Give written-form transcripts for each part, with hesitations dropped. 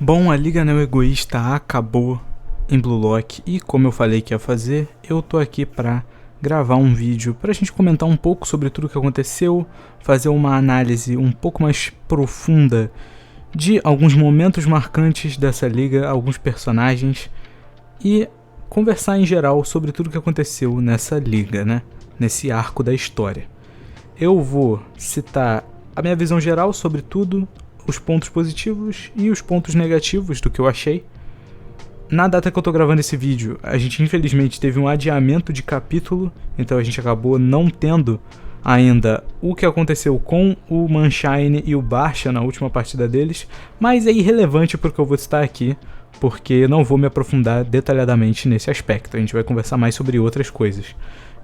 Bom, a Liga Neo Egoísta acabou em Blue Lock e, como eu falei que ia fazer, eu tô aqui pra gravar um vídeo pra gente comentar um pouco sobre tudo o que aconteceu, fazer uma análise um pouco mais profunda de alguns momentos marcantes dessa liga, alguns personagens e conversar em geral sobre tudo o que aconteceu nessa liga, né? Nesse arco da história. Eu vou citar a minha visão geral sobre tudo, os pontos positivos e os pontos negativos do que eu achei. Na data que eu tô gravando esse vídeo, a gente infelizmente teve um adiamento de capítulo, então a gente acabou não tendo ainda o que aconteceu com o Manshine e o Barsha na última partida deles, mas é irrelevante porque eu vou citar aqui, porque eu não vou me aprofundar detalhadamente nesse aspecto, a gente vai conversar mais sobre outras coisas.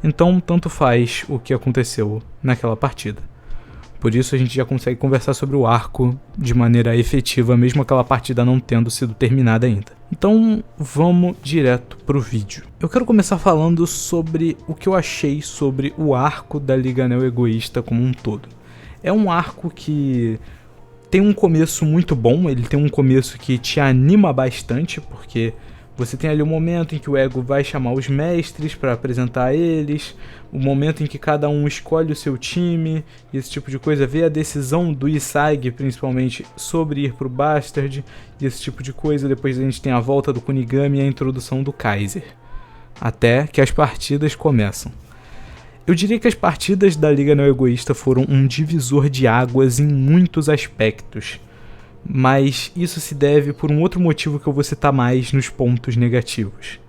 Então, tanto faz o que aconteceu naquela partida. Por isso a gente já consegue conversar sobre o arco de maneira efetiva, mesmo aquela partida não tendo sido terminada ainda. Então vamos direto pro vídeo. Eu quero começar falando sobre o que eu achei sobre o arco da Liga Neo Egoísta como um todo. É um arco que tem um começo muito bom, ele tem um começo que te anima bastante, porque você tem ali o momento em que o Ego vai chamar os mestres para apresentar eles, o momento em que cada um escolhe o seu time, esse tipo de coisa, ver a decisão do Isagi, principalmente, sobre ir pro Bastard, e esse tipo de coisa. Depois a gente tem a volta do Kunigami e a introdução do Kaiser, até que as partidas começam. Eu diria que as partidas da Liga Neo Egoísta foram um divisor de águas em muitos aspectos, mas isso se deve por um outro motivo que eu vou citar mais nos pontos negativos.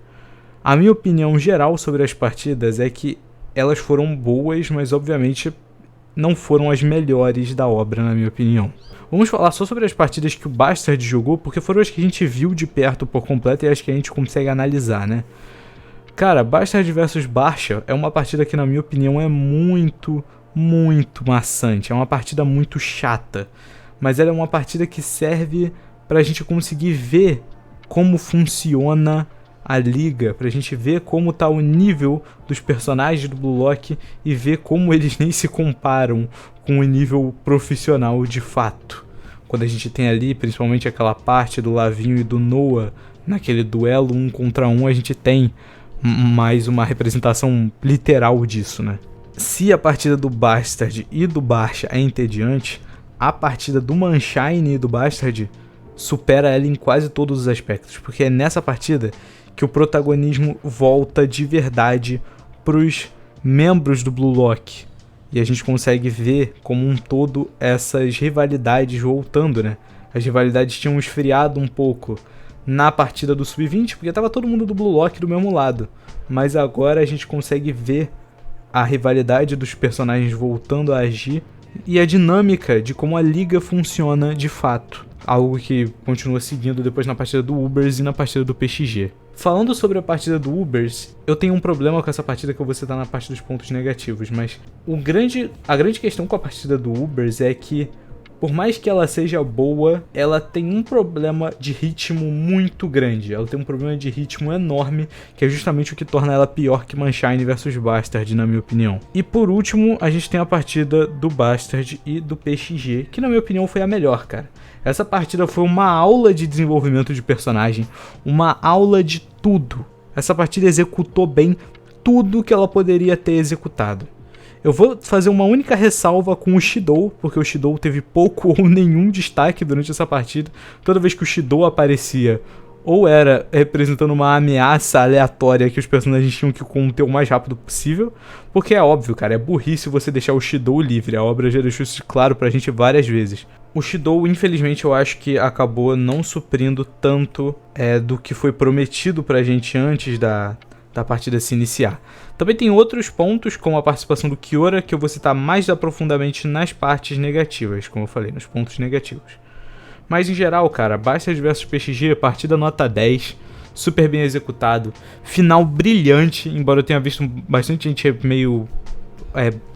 A minha opinião geral sobre as partidas é que elas foram boas, mas obviamente não foram as melhores da obra, na minha opinião. Vamos falar só sobre as partidas que o Bastard jogou, porque foram as que a gente viu de perto por completo e as que a gente consegue analisar, né? Cara, Bastard vs Barsha é uma partida que, na minha opinião, é muito maçante. É uma partida muito chata. Mas ela é uma partida que serve pra gente conseguir ver como funciona a liga, pra gente ver como tá o nível dos personagens do Blue Lock e ver como eles nem se comparam com o nível profissional de fato. Quando a gente tem ali, principalmente aquela parte do Lavinho e do Noah, naquele duelo 1 contra 1, a gente tem mais uma representação literal disso, né? Se a partida do Bastard e do Barsha é entediante, a partida do Manshine e do Bastard supera ela em quase todos os aspectos, porque é nessa partida que o protagonismo volta de verdade pros membros do Blue Lock, e a gente consegue ver como um todo essas rivalidades voltando, né? As rivalidades tinham esfriado um pouco na partida do Sub-20, porque tava todo mundo do Blue Lock do mesmo lado, mas agora a gente consegue ver a rivalidade dos personagens voltando a agir e a dinâmica de como a liga funciona de fato. Algo que continua seguindo depois na partida do Ubers e na partida do PXG. Falando sobre a partida do Ubers, eu tenho um problema com essa partida que eu vou citar na parte dos pontos negativos, mas a grande questão com a partida do Ubers é que, por mais que ela seja boa, ela tem um problema de ritmo muito grande. Ela tem um problema de ritmo enorme, que é justamente o que torna ela pior que Manshine vs Bastard, na minha opinião. E por último, a gente tem a partida do Bastard e do PXG, que na minha opinião foi a melhor, cara. Essa partida foi uma aula de desenvolvimento de personagem, uma aula de tudo. Essa partida executou bem tudo que ela poderia ter executado. Eu vou fazer uma única ressalva com o Shidou, porque o Shidou teve pouco ou nenhum destaque durante essa partida. Toda vez que o Shidou aparecia, ou era representando uma ameaça aleatória que os personagens tinham que conter o mais rápido possível, porque é óbvio, cara, é burrice você deixar o Shidou livre, a obra já deixou isso claro pra gente várias vezes. O Shidou, infelizmente, eu acho que acabou não suprindo tanto do que foi prometido pra gente antes da partida se iniciar. Também tem outros pontos, como a participação do Kiora, que eu vou citar mais aprofundadamente nas partes negativas, como eu falei, nos pontos negativos. Mas em geral, cara, Bastard vs PXG, partida nota 10, super bem executado, final brilhante, embora eu tenha visto bastante gente meio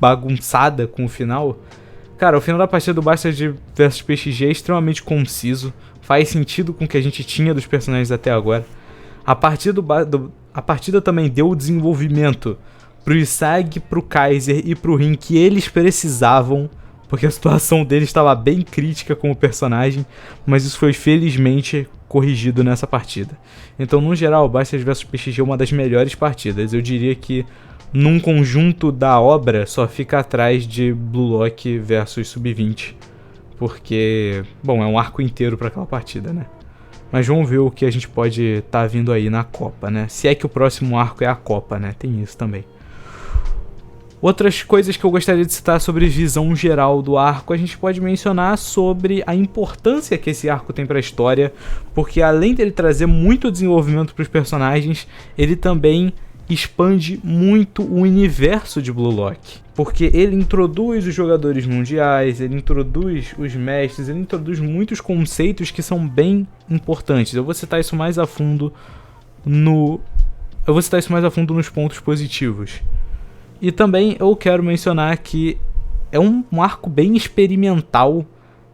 bagunçada com o final. Cara, o final da partida do Bastard vs PXG é extremamente conciso, faz sentido com o que a gente tinha dos personagens até agora. A partida também deu o desenvolvimento pro Isagi, pro Kaiser e pro Rin que eles precisavam, porque a situação dele estava bem crítica como personagem, mas isso foi felizmente corrigido nessa partida. Então, no geral, Bastard vs PXG é uma das melhores partidas. Eu diria que num conjunto da obra só fica atrás de Blue Lock versus Sub-20, porque, bom, é um arco inteiro para aquela partida, né? Mas vamos ver o que a gente pode estar vindo aí na Copa, né? Se é que o próximo arco é a Copa, né? Tem isso também. Outras coisas que eu gostaria de citar sobre visão geral do arco, a gente pode mencionar sobre a importância que esse arco tem para a história, porque além dele trazer muito desenvolvimento para os personagens, ele também expande muito o universo de Blue Lock, porque ele introduz os jogadores mundiais, ele introduz os mestres, ele introduz muitos conceitos que são bem importantes. Eu vou citar isso mais a fundo nos pontos positivos. E também eu quero mencionar que é um arco bem experimental,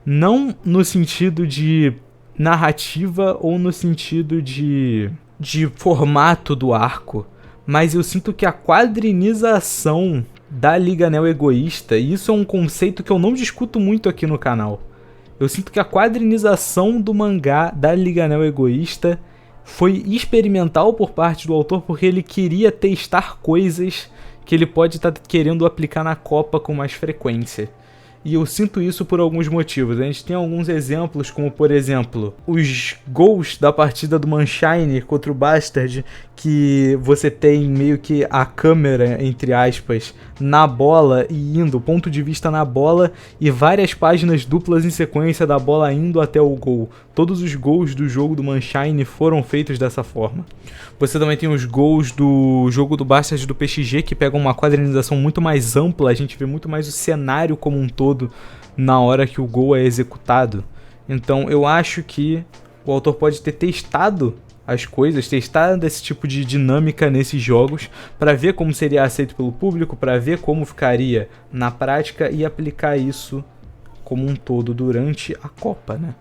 não no sentido de narrativa ou no sentido de formato do arco, mas eu sinto que a quadrinização da Liga Neo Egoísta, e isso é um conceito que eu não discuto muito aqui no canal, eu sinto que a quadrinização do mangá da Liga Neo Egoísta foi experimental por parte do autor, porque ele queria testar coisas que ele pode estar querendo aplicar na Copa com mais frequência. E eu sinto isso por alguns motivos. A gente tem alguns exemplos, como por exemplo, os gols da partida do Manshine contra o Bastard, que você tem meio que a câmera, entre aspas, na bola e indo, ponto de vista na bola, e várias páginas duplas em sequência da bola indo até o gol. Todos os gols do jogo do Manshine foram feitos dessa forma. Você também tem os gols do jogo do Bastard do PXG, que pegam uma quadrinização muito mais ampla, a gente vê muito mais o cenário como um todo na hora que o gol é executado. Então eu acho que o autor pode ter testado as coisas, testado esse tipo de dinâmica nesses jogos, para ver como seria aceito pelo público, para ver como ficaria na prática e aplicar isso como um todo durante a Copa, né?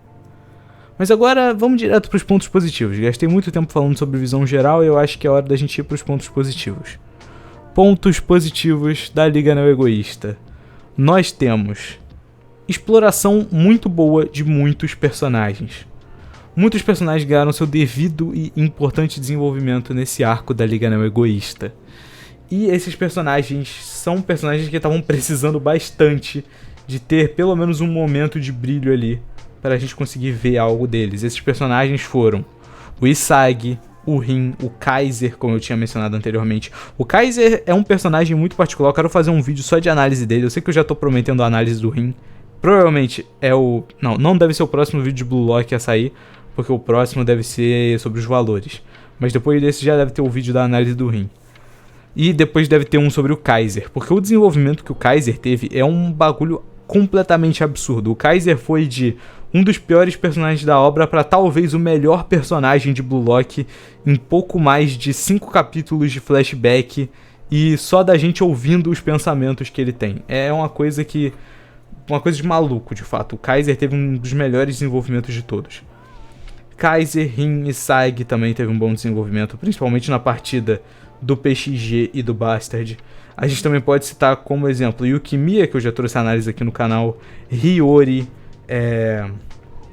Mas agora vamos direto para os pontos positivos. Gastei muito tempo falando sobre visão geral e eu acho que é hora da gente ir para os pontos positivos. Pontos positivos da Liga Neo Egoísta. Nós temos exploração muito boa de muitos personagens. Muitos personagens ganharam seu devido e importante desenvolvimento nesse arco da Liga Neo Egoísta. E esses personagens são personagens que estavam precisando bastante de ter pelo menos um momento de brilho ali, para a gente conseguir ver algo deles. Esses personagens foram o Isagi, o Rin, o Kaiser, como eu tinha mencionado anteriormente. O Kaiser é um personagem muito particular, eu quero fazer um vídeo só de análise dele. Eu sei que eu já tô prometendo a análise do Rin. Provavelmente é o... Não deve ser o próximo vídeo de Blue Lock a sair, porque o próximo deve ser sobre os valores. Mas depois desse já deve ter o vídeo da análise do Rin. E depois deve ter um sobre o Kaiser, porque o desenvolvimento que o Kaiser teve é um bagulho completamente absurdo. O Kaiser foi de um dos piores personagens da obra para talvez o melhor personagem de Blue Lock em pouco mais de 5 capítulos de flashback e só da gente ouvindo os pensamentos que ele tem. É uma coisa de maluco, de fato. O Kaiser teve um dos melhores desenvolvimentos de todos. Kaiser, Rin e Saig também teve um bom desenvolvimento, principalmente na partida do PXG e do Bastard. A gente também pode citar como exemplo Yukimiya, que eu já trouxe análise aqui no canal, Hiyori,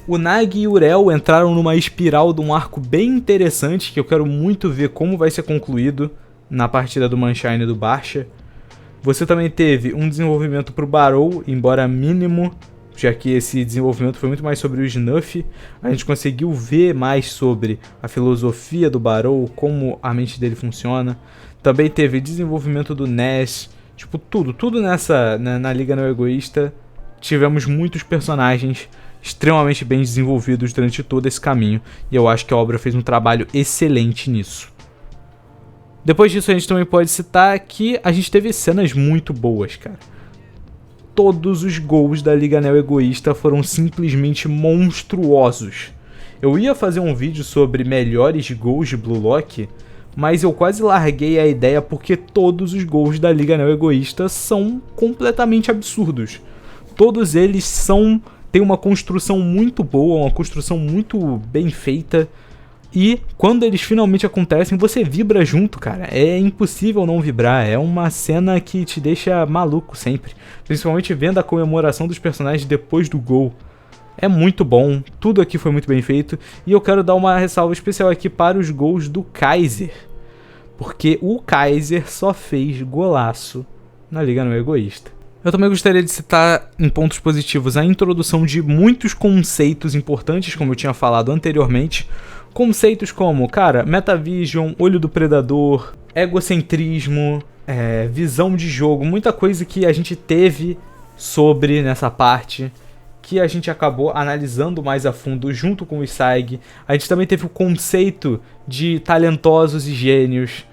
o Nagi e o Urel entraram numa espiral de um arco bem interessante, que eu quero muito ver como vai ser concluído na partida do Manshine e do Barsha. Você também teve um desenvolvimento pro Barou, embora mínimo, já que esse desenvolvimento foi muito mais sobre o Snuff. A gente conseguiu ver mais sobre a filosofia do Barou, como a mente dele funciona. Também teve desenvolvimento do Ness, tipo tudo na Liga Neo Egoísta. Tivemos muitos personagens extremamente bem desenvolvidos durante todo esse caminho, e eu acho que a obra fez um trabalho excelente nisso. Depois disso a gente também pode citar que a gente teve cenas muito boas, cara. Todos os gols da Liga Neo Egoísta foram simplesmente monstruosos. Eu ia fazer um vídeo sobre melhores gols de Blue Lock, mas eu quase larguei a ideia porque todos os gols da Liga Neo Egoísta são completamente absurdos. Todos eles têm uma construção muito boa, uma construção muito bem feita. E quando eles finalmente acontecem, você vibra junto, cara. É impossível não vibrar. É uma cena que te deixa maluco sempre. Principalmente vendo a comemoração dos personagens depois do gol. É muito bom. Tudo aqui foi muito bem feito. E eu quero dar uma ressalva especial aqui para os gols do Kaiser. Porque o Kaiser só fez golaço na Liga Não Egoísta. Eu também gostaria de citar em pontos positivos a introdução de muitos conceitos importantes, como eu tinha falado anteriormente. Conceitos como, cara, metavision, olho do predador, egocentrismo, visão de jogo, muita coisa que a gente teve sobre nessa parte, que a gente acabou analisando mais a fundo junto com o Isaig. A gente também teve o conceito de talentosos e gênios,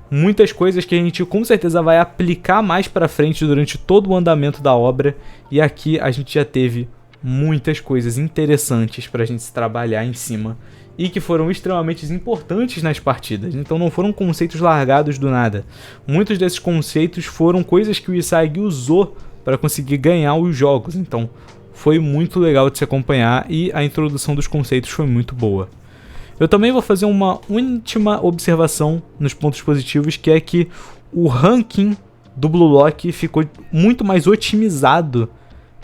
muitas coisas que a gente com certeza vai aplicar mais pra frente durante todo o andamento da obra, e aqui a gente já teve muitas coisas interessantes pra gente se trabalhar em cima e que foram extremamente importantes nas partidas, então não foram conceitos largados do nada. Muitos desses conceitos foram coisas que o Isaig usou para conseguir ganhar os jogos, então foi muito legal de se acompanhar e a introdução dos conceitos foi muito boa. Eu também vou fazer uma última observação nos pontos positivos, que é que o ranking do Blue Lock ficou muito mais otimizado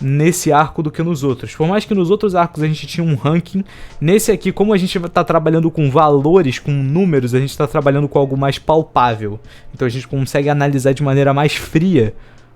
nesse arco do que nos outros. Por mais que nos outros arcos a gente tinha um ranking, nesse aqui, como a gente está trabalhando com valores, com números, a gente está trabalhando com algo mais palpável. Então a gente consegue analisar de maneira mais fria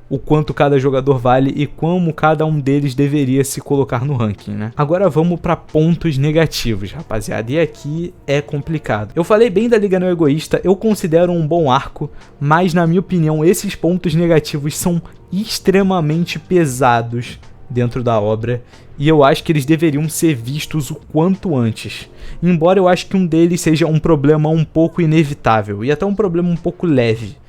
o quanto cada jogador vale e como cada um deles deveria se colocar no ranking, né? Agora vamos para pontos negativos, rapaziada, e aqui é complicado. Eu falei bem da Liga Não Egoísta, eu considero um bom arco, mas na minha opinião esses pontos negativos são extremamente pesados dentro da obra e eu acho que eles deveriam ser vistos o quanto antes. Embora eu acho que um deles seja um problema um pouco inevitável e até um problema um pouco leve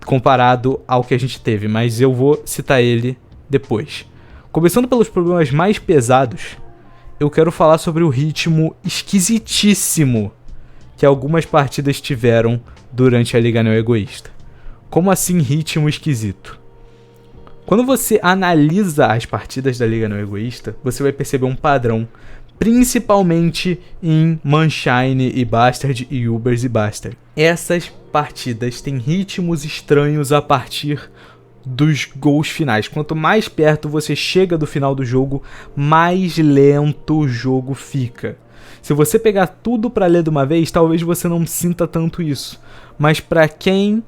comparado ao que a gente teve, mas eu vou citar ele depois. Começando pelos problemas mais pesados, eu quero falar sobre o ritmo esquisitíssimo que algumas partidas tiveram durante a Liga Não Egoísta. Como assim ritmo esquisito? Quando você analisa as partidas da Liga Não Egoísta, você vai perceber um padrão, principalmente em Manshine e Bastard e Ubers e Bastard. Essas partidas têm ritmos estranhos a partir dos gols finais. Quanto mais perto você chega do final do jogo, mais lento o jogo fica. Se você pegar tudo pra ler de uma vez, talvez você não sinta tanto isso. Mas pra quem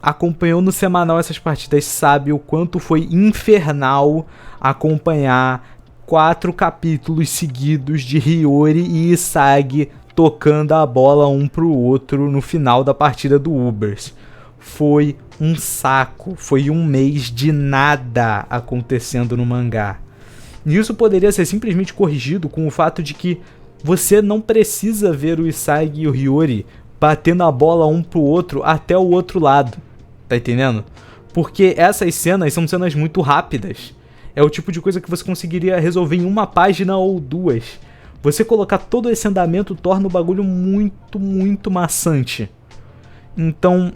acompanhou no semanal essas partidas sabe o quanto foi infernal acompanhar 4 capítulos seguidos de Hiyori e Isagi tocando a bola um pro outro no final da partida do Ubers. Foi um saco, foi um mês de nada acontecendo no mangá. E isso poderia ser simplesmente corrigido com o fato de que você não precisa ver o Isagi e o Hiyori batendo a bola um pro outro até o outro lado, tá entendendo? Porque essas cenas são cenas muito rápidas. É o tipo de coisa que você conseguiria resolver em uma página ou 2. Você colocar todo esse andamento torna o bagulho muito, muito maçante. Então,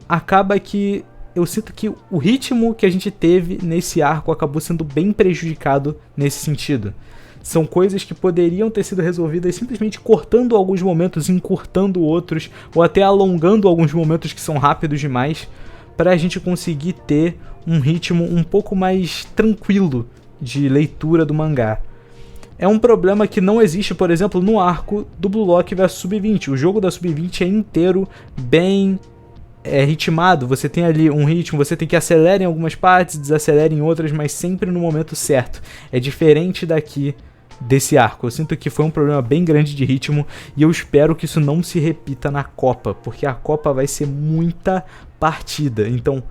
acaba que eu sinto que o ritmo que a gente teve nesse arco acabou sendo bem prejudicado nesse sentido. São coisas que poderiam ter sido resolvidas simplesmente cortando alguns momentos, encurtando outros, ou até alongando alguns momentos que são rápidos demais, para a gente conseguir ter um ritmo um pouco mais tranquilo de leitura do mangá. É um problema que não existe, por exemplo, no arco do Blue Lock vs Sub-20. O jogo da Sub-20 é inteiro bem ritmado. Você tem ali um ritmo, você tem que acelerar em algumas partes, desacelera em outras, mas sempre no momento certo. É diferente daqui desse arco. Eu sinto que foi um problema bem grande de ritmo e eu espero que isso não se repita na Copa, porque a Copa vai ser muita partida. Então,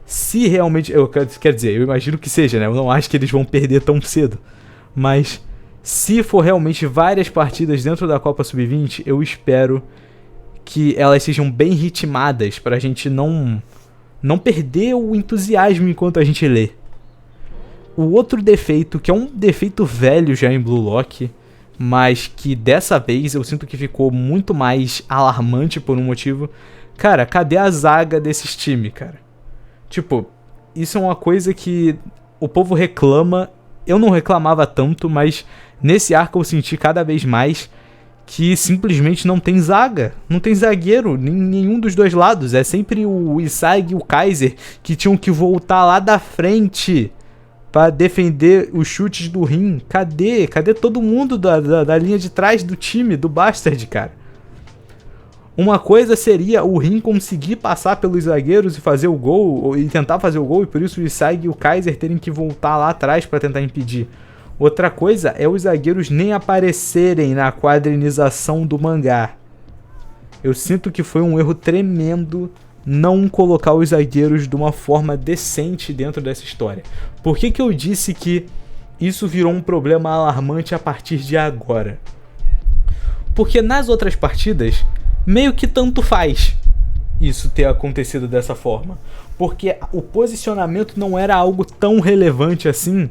se realmente... quer dizer, eu imagino que seja, né? Eu não acho que eles vão perder tão cedo. Mas se for realmente várias partidas dentro da Copa Sub-20, eu espero que elas sejam bem ritmadas pra gente não perder o entusiasmo enquanto a gente lê. O outro defeito, que é um defeito velho já em Blue Lock, mas que dessa vez eu sinto que ficou muito mais alarmante por um motivo. Cara, cadê a zaga desses times, cara? Tipo, isso é uma coisa que o povo reclama. Eu não reclamava tanto, mas nesse arco eu senti cada vez mais que simplesmente não tem zaga, não tem zagueiro em nenhum dos dois lados. É sempre o Isaac e o Kaiser que tinham que voltar lá da frente para defender os chutes do Rim. Cadê todo mundo da linha de trás do time, do Bastard, cara? Uma coisa seria o Rim conseguir passar pelos zagueiros e fazer o gol, e tentar fazer o gol, e por isso o Isaac e o Kaiser terem que voltar lá atrás para tentar impedir. Outra coisa é os zagueiros nem aparecerem na quadrinização do mangá. Eu sinto que foi um erro tremendo não colocar os zagueiros de uma forma decente dentro dessa história. Por que eu disse que isso virou um problema alarmante a partir de agora? Porque nas outras partidas, meio que tanto faz isso ter acontecido dessa forma. Porque o posicionamento não era algo tão relevante assim.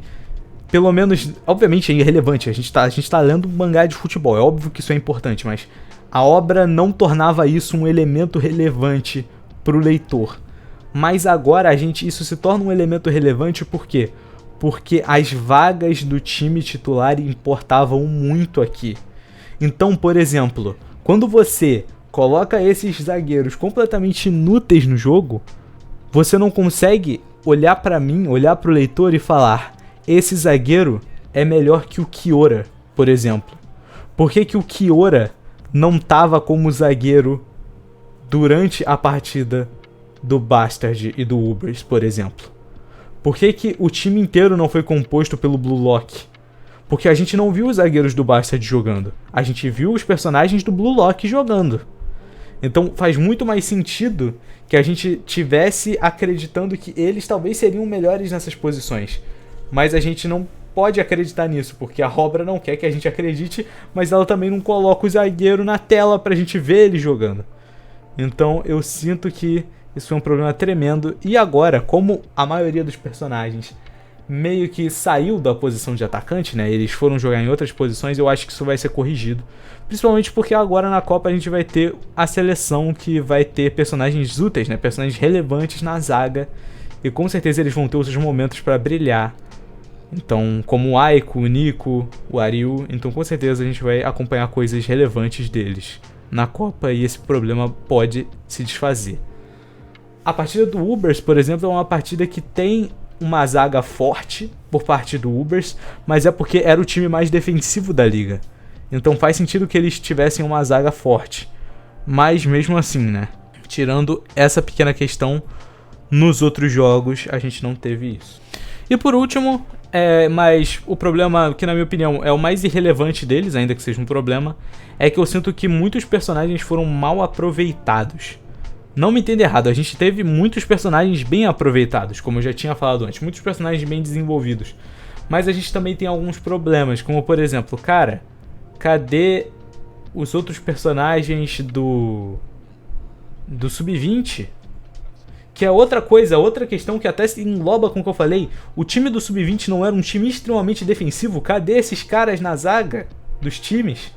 Pelo menos, obviamente é irrelevante, a gente tá lendo um mangá de futebol, é óbvio que isso é importante, mas a obra não tornava isso um elemento relevante pro leitor. Mas agora isso se torna um elemento relevante por quê? Porque as vagas do time titular importavam muito aqui. Então, por exemplo, quando você coloca esses zagueiros completamente inúteis no jogo, você não consegue olhar pra mim, olhar pro leitor e falar: esse zagueiro é melhor que o Kiora, por exemplo. Por que o Kiora não estava como zagueiro durante a partida do Bastard e do Ubers, por exemplo? Por que o time inteiro não foi composto pelo Blue Lock? Porque a gente não viu os zagueiros do Bastard jogando. A gente viu os personagens do Blue Lock jogando. Então faz muito mais sentido que a gente tivesse acreditando que eles talvez seriam melhores nessas posições. Mas a gente não pode acreditar nisso, porque a obra não quer que a gente acredite, mas ela também não coloca o zagueiro na tela pra gente ver ele jogando. Então eu sinto que isso foi um problema tremendo. E agora, como a maioria dos personagens meio que saiu da posição de atacante, né? Eles foram jogar em outras posições, eu acho que isso vai ser corrigido. Principalmente porque agora na Copa a gente vai ter a seleção que vai ter personagens úteis, né? Personagens relevantes na zaga. E com certeza eles vão ter os seus momentos pra brilhar. Então, como o Aiko, o Nico, o Ariu, então com certeza a gente vai acompanhar coisas relevantes deles na Copa e esse problema pode se desfazer. A partida do Ubers, por exemplo, é uma partida que tem uma zaga forte por parte do Ubers, mas é porque era o time mais defensivo da liga. Então faz sentido que eles tivessem uma zaga forte. Mas mesmo assim, né? Tirando essa pequena questão, nos outros jogos a gente não teve isso. E por último, mas o problema, que na minha opinião é o mais irrelevante deles, ainda que seja um problema, é que eu sinto que muitos personagens foram mal aproveitados. Não me entenda errado, a gente teve muitos personagens bem aproveitados, como eu já tinha falado antes, muitos personagens bem desenvolvidos. Mas a gente também tem alguns problemas, como por exemplo, cara, cadê os outros personagens do Sub-20? Que é outra coisa, outra questão que até se engloba com o que eu falei. O time do Sub-20 não era um time extremamente defensivo? Cadê esses caras na zaga dos times?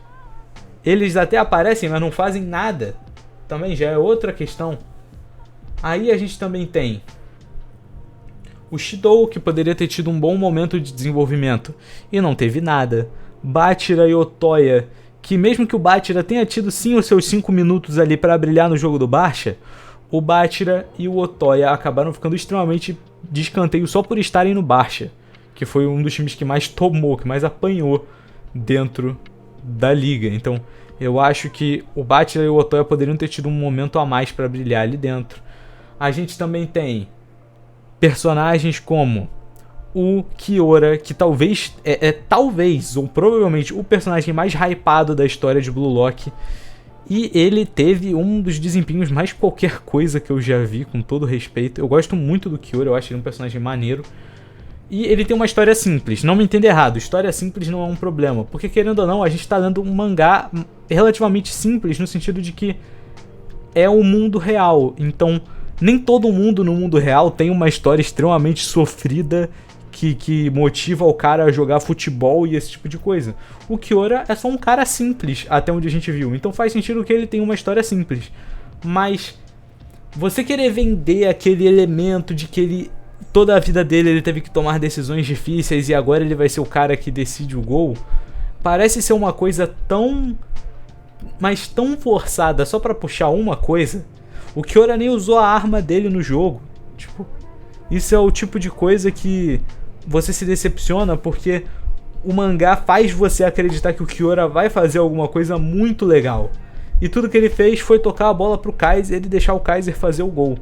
Eles até aparecem, mas não fazem nada. Também já é outra questão. Aí a gente também tem o Shidou, que poderia ter tido um bom momento de desenvolvimento e não teve nada. Bátira e Otoya, que mesmo que o Bátira tenha tido sim os seus 5 minutos ali para brilhar no jogo do Barça, o Bátira e o Otoya acabaram ficando extremamente de escanteio só por estarem no Barça, que foi um dos times que mais tomou, que mais apanhou dentro da liga. Então eu acho que o Bátira e o Otoya poderiam ter tido um momento a mais para brilhar ali dentro. A gente também tem personagens como o Kiora, que talvez talvez ou provavelmente o personagem mais hypado da história de Blue Lock. E ele teve um dos desempenhos mais qualquer coisa que eu já vi, com todo respeito. Eu gosto muito do Kiora, eu acho ele um personagem maneiro. E ele tem uma história simples, não me entenda errado, história simples não é um problema. Porque querendo ou não, a gente tá lendo um mangá relativamente simples, no sentido de que é o mundo real. Então, nem todo mundo no mundo real tem uma história extremamente sofrida que motiva o cara a jogar futebol e esse tipo de coisa. O Kiora é só um cara simples, até onde a gente viu. Então faz sentido que ele tenha uma história simples. Mas você querer vender aquele elemento de que ele, toda a vida dele ele teve que tomar decisões difíceis e agora ele vai ser o cara que decide o gol, parece ser uma coisa tão mas tão forçada só pra puxar uma coisa. O Kyora nem usou a arma dele no jogo. Tipo, isso é o tipo de coisa que você se decepciona porque o mangá faz você acreditar que o Kyora vai fazer alguma coisa muito legal. E tudo que ele fez foi tocar a bola pro Kaiser e deixar o Kaiser fazer o gol.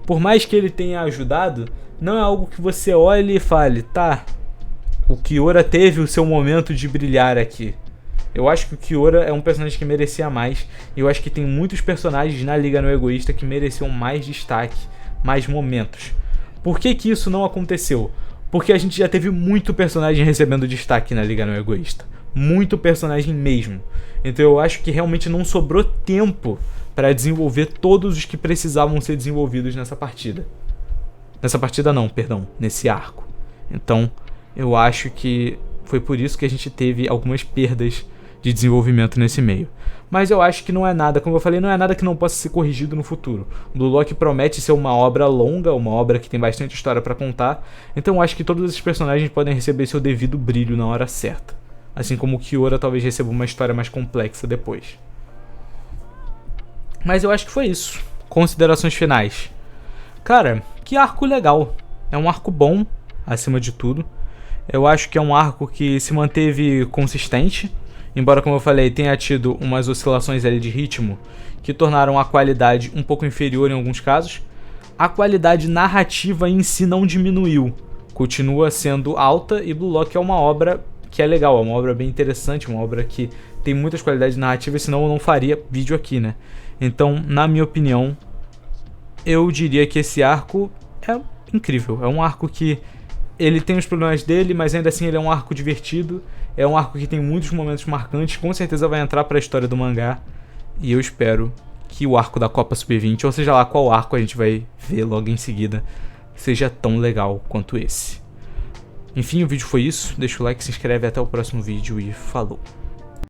Por mais que ele tenha ajudado, não é algo que você olhe e fale, tá, o Kyora teve o seu momento de brilhar aqui. Eu acho que o Kyora é um personagem que merecia mais. E eu acho que tem muitos personagens na Liga No Egoísta que mereciam mais destaque, mais momentos. Por que que isso não aconteceu? Porque a gente já teve muito personagem recebendo destaque na Liga No Egoísta. Muito personagem mesmo. Então eu acho que realmente não sobrou tempo para desenvolver todos os que precisavam ser desenvolvidos nessa partida. Nessa partida não, perdão, nesse arco. Então eu acho que foi por isso que a gente teve algumas perdas de desenvolvimento nesse meio. Mas eu acho que não é nada, como eu falei, não é nada que não possa ser corrigido no futuro. Blue Lock promete ser uma obra longa, uma obra que tem bastante história para contar. Então eu acho que todos esses personagens podem receber seu devido brilho na hora certa. Assim como o Kyora talvez receba uma história mais complexa depois. Mas eu acho que foi isso. Considerações finais. Cara, que arco legal. É um arco bom, acima de tudo. Eu acho que é um arco que se manteve consistente. Embora, como eu falei, tenha tido umas oscilações ali de ritmo que tornaram a qualidade um pouco inferior em alguns casos. A qualidade narrativa em si não diminuiu. Continua sendo alta e Blue Lock é uma obra que é legal, é uma obra bem interessante, uma obra que tem muitas qualidades narrativas, senão eu não faria vídeo aqui, né? Então, na minha opinião, eu diria que esse arco é incrível. É um arco que ele tem os problemas dele, mas ainda assim ele é um arco divertido. É um arco que tem muitos momentos marcantes. Com certeza vai entrar para a história do mangá. E eu espero que o arco da Copa Sub-20, ou seja lá qual arco a gente vai ver logo em seguida, seja tão legal quanto esse. Enfim, o vídeo foi isso. Deixa o like, se inscreve, até o próximo vídeo e falou!